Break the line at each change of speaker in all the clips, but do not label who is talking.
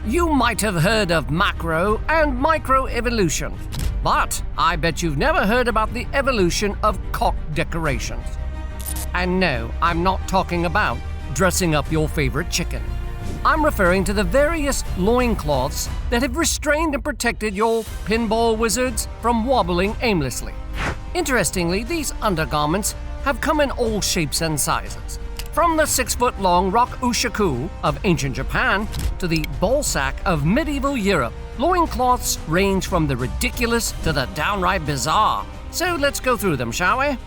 You might have heard of macro and microevolution, but I bet you've never heard about the evolution of cock decorations. And no, I'm not talking about dressing up your favorite chicken. I'm referring to the various loincloths that have restrained and protected your pinball wizards from wobbling aimlessly. Interestingly, these undergarments have come in all shapes and sizes. From the 6-foot-long rock-ushaku of ancient Japan to the ballsack of medieval Europe, loincloths range from the ridiculous to the downright bizarre. So let's go through them, shall we?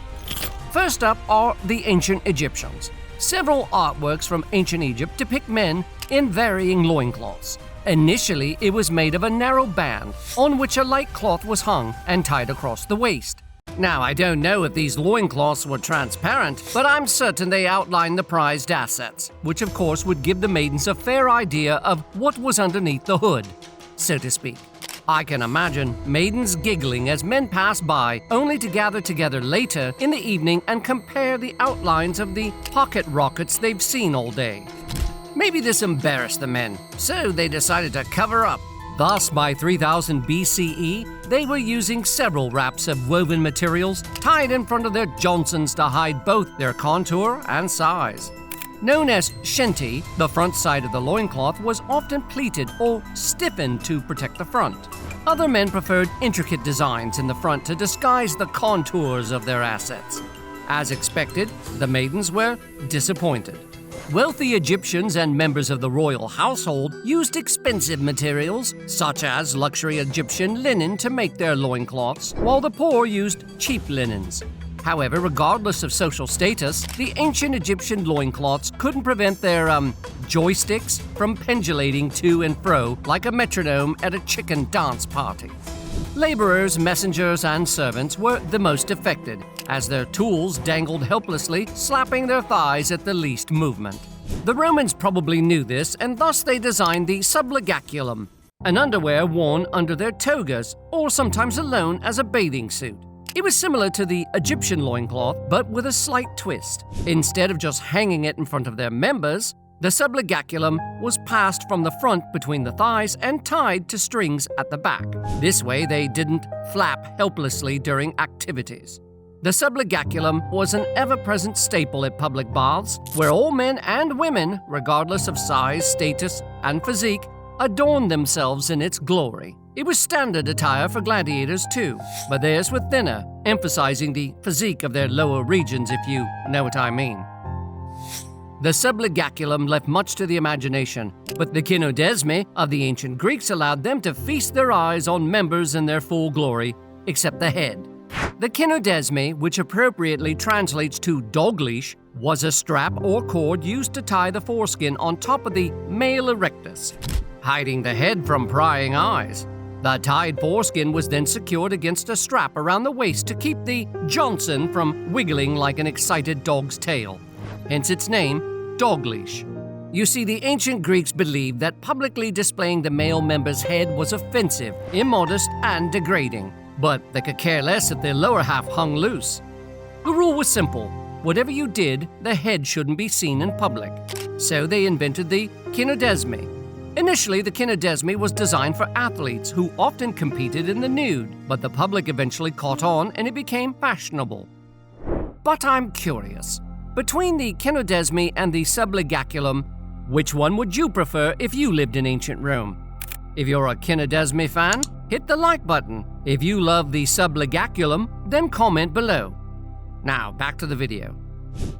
First up are the ancient Egyptians. Several artworks from ancient Egypt depict men in varying loincloths. Initially, it was made of a narrow band on which a light cloth was hung and tied across the waist. Now, I don't know if these loincloths were transparent, but I'm certain they outlined the prized assets, which of course would give the maidens a fair idea of what was underneath the hood, so to speak. I can imagine maidens giggling as men pass by, only to gather together later in the evening and compare the outlines of the pocket rockets they've seen all day. Maybe this embarrassed the men, so they decided to cover up. Thus, by 3000 BCE, they were using several wraps of woven materials tied in front of their Johnsons to hide both their contour and size. Known as shinty, the front side of the loincloth was often pleated or stiffened to protect the front. Other men preferred intricate designs in the front to disguise the contours of their assets. As expected, the maidens were disappointed. Wealthy Egyptians and members of the royal household used expensive materials, such as luxury Egyptian linen, to make their loincloths, while the poor used cheap linens. However, regardless of social status, the ancient Egyptian loincloths couldn't prevent their, joysticks from pendulating to and fro like a metronome at a chicken dance party. Laborers, messengers, and servants were the most affected, as their tools dangled helplessly, slapping their thighs at the least movement. The Romans probably knew this, and thus they designed the subligaculum, an underwear worn under their togas, or sometimes alone as a bathing suit. It was similar to the Egyptian loincloth, but with a slight twist. Instead of just hanging it in front of their members, the subligaculum was passed from the front between the thighs and tied to strings at the back. This way, they didn't flap helplessly during activities. The subligaculum was an ever-present staple at public baths, where all men and women, regardless of size, status, and physique, adorned themselves in its glory. It was standard attire for gladiators too, but theirs were thinner, emphasizing the physique of their lower regions, if you know what I mean. The subligaculum left much to the imagination, but the kynodesme of the ancient Greeks allowed them to feast their eyes on members in their full glory, except the head. The kynodesme, which appropriately translates to dog leash, was a strap or cord used to tie the foreskin on top of the male erectus, hiding the head from prying eyes. The tied foreskin was then secured against a strap around the waist to keep the Johnson from wiggling like an excited dog's tail. Hence its name, dog leash. You see, the ancient Greeks believed that publicly displaying the male member's head was offensive, immodest, and degrading, but they could care less if their lower half hung loose. The rule was simple. Whatever you did, the head shouldn't be seen in public. So they invented the kynodesme. Initially, the kynodesme was designed for athletes who often competed in the nude, but the public eventually caught on and it became fashionable. But I'm curious. Between the kynodesme and the subligaculum, which one would you prefer if you lived in ancient Rome? If you're a kynodesme fan, hit the like button. If you love the subligaculum, then comment below. Now, back to the video.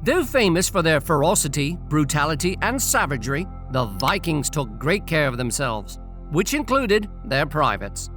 Though famous for their ferocity, brutality, and savagery, the Vikings took great care of themselves, which included their privates.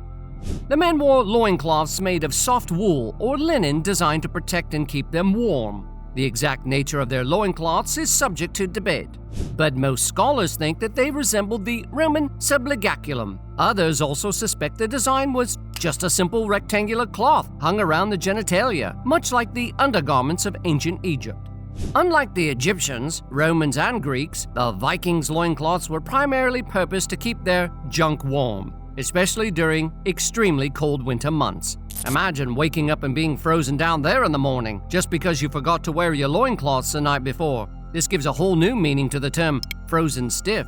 The men wore loincloths made of soft wool or linen designed to protect and keep them warm. The exact nature of their loincloths is subject to debate, but most scholars think that they resembled the Roman subligaculum. Others also suspect the design was just a simple rectangular cloth hung around the genitalia, much like the undergarments of ancient Egypt. Unlike the Egyptians, Romans, and Greeks, the Vikings' loincloths were primarily purposed to keep their junk warm, especially during extremely cold winter months. Imagine waking up and being frozen down there in the morning just because you forgot to wear your loincloths the night before. This gives a whole new meaning to the term frozen stiff.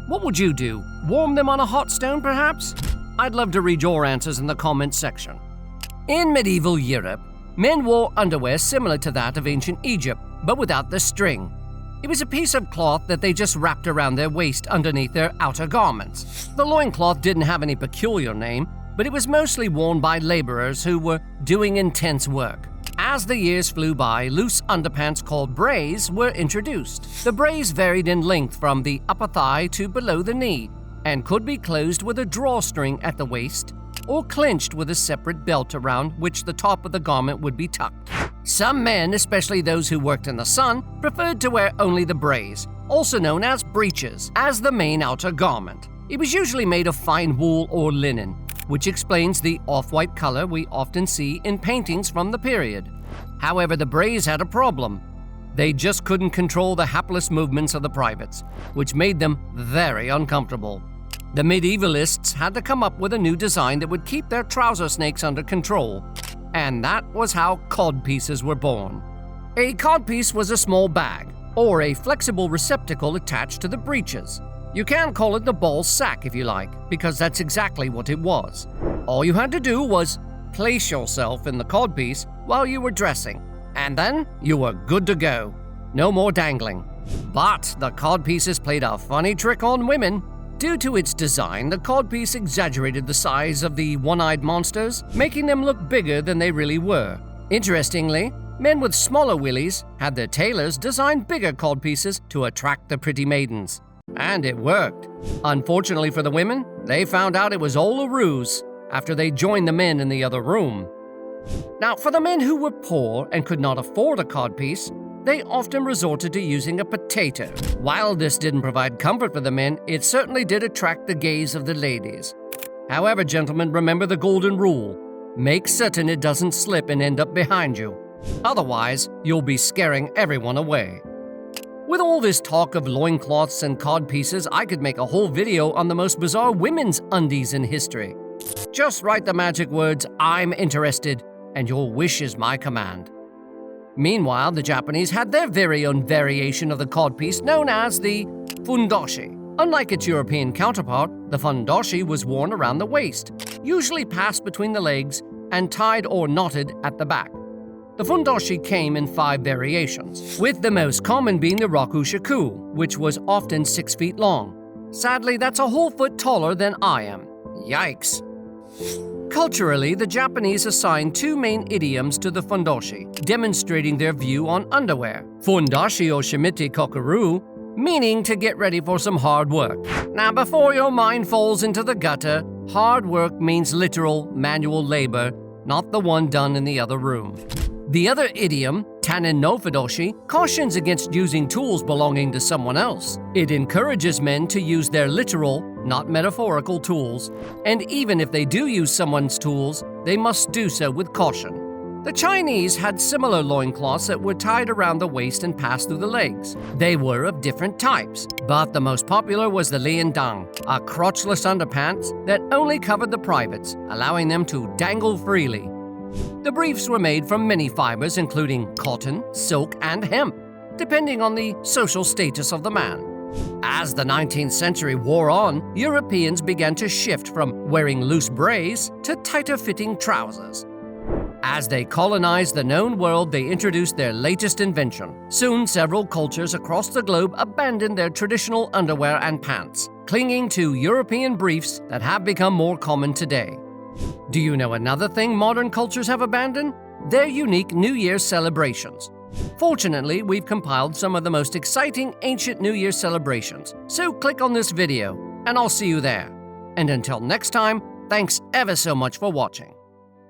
What would you do? Warm them on a hot stone, perhaps? I'd love to read your answers in the comments section. In medieval Europe, men wore underwear similar to that of ancient Egypt, but without the string. It was a piece of cloth that they just wrapped around their waist underneath their outer garments. The loincloth didn't have any peculiar name, but it was mostly worn by laborers who were doing intense work. As the years flew by, loose underpants called braies were introduced. The braies varied in length from the upper thigh to below the knee and could be closed with a drawstring at the waist or clinched with a separate belt around which the top of the garment would be tucked. Some men, especially those who worked in the sun, preferred to wear only the braies, also known as breeches, as the main outer garment. It was usually made of fine wool or linen, which explains the off-white color we often see in paintings from the period. However, the braies had a problem. They just couldn't control the hapless movements of the privates, which made them very uncomfortable. The medievalists had to come up with a new design that would keep their trouser snakes under control, and that was how codpieces were born. A codpiece was a small bag, or a flexible receptacle attached to the breeches. You can call it the ball sack if you like, because that's exactly what it was. All you had to do was place yourself in the codpiece while you were dressing, and then you were good to go. No more dangling. But the codpieces played a funny trick on women. Due to its design, the codpiece exaggerated the size of the one-eyed monsters, making them look bigger than they really were. Interestingly, men with smaller willies had their tailors design bigger codpieces to attract the pretty maidens. And it worked. Unfortunately for the women, they found out it was all a ruse after they joined the men in the other room. Now, for the men who were poor and could not afford a codpiece, they often resorted to using a potato. While this didn't provide comfort for the men, it certainly did attract the gaze of the ladies. However, gentlemen, remember the golden rule. Make certain it doesn't slip and end up behind you. Otherwise, you'll be scaring everyone away. With all this talk of loincloths and codpieces, I could make a whole video on the most bizarre women's undies in history. Just write the magic words, "I'm interested," and your wish is my command. Meanwhile, the Japanese had their very own variation of the codpiece known as the fundoshi. Unlike its European counterpart, the fundoshi was worn around the waist, usually passed between the legs and tied or knotted at the back. The fundoshi came in 5 variations, with the most common being the rakushaku, which was often 6 feet long. Sadly, that's a whole foot taller than I am. Yikes. Culturally, the Japanese assigned 2 main idioms to the fundoshi, demonstrating their view on underwear. Fundashi o shimite kokurou, meaning to get ready for some hard work. Now, before your mind falls into the gutter, hard work means literal manual labor, not the one done in the other room. The other idiom, tanin no fudoshi, cautions against using tools belonging to someone else. It encourages men to use their literal, not metaphorical tools, and even if they do use someone's tools, they must do so with caution. The Chinese had similar loincloths that were tied around the waist and passed through the legs. They were of different types, but the most popular was the liandang, a crotchless underpants that only covered the privates, allowing them to dangle freely. The briefs were made from many fibers, including cotton, silk, and hemp, depending on the social status of the man. As the 19th century wore on, Europeans began to shift from wearing loose braies to tighter-fitting trousers. As they colonized the known world, they introduced their latest invention. Soon, several cultures across the globe abandoned their traditional underwear and pants, clinging to European briefs that have become more common today. Do you know another thing modern cultures have abandoned? Their unique New Year celebrations. Fortunately, we've compiled some of the most exciting ancient New Year celebrations, so click on this video, and I'll see you there. And until next time, thanks ever so much for watching.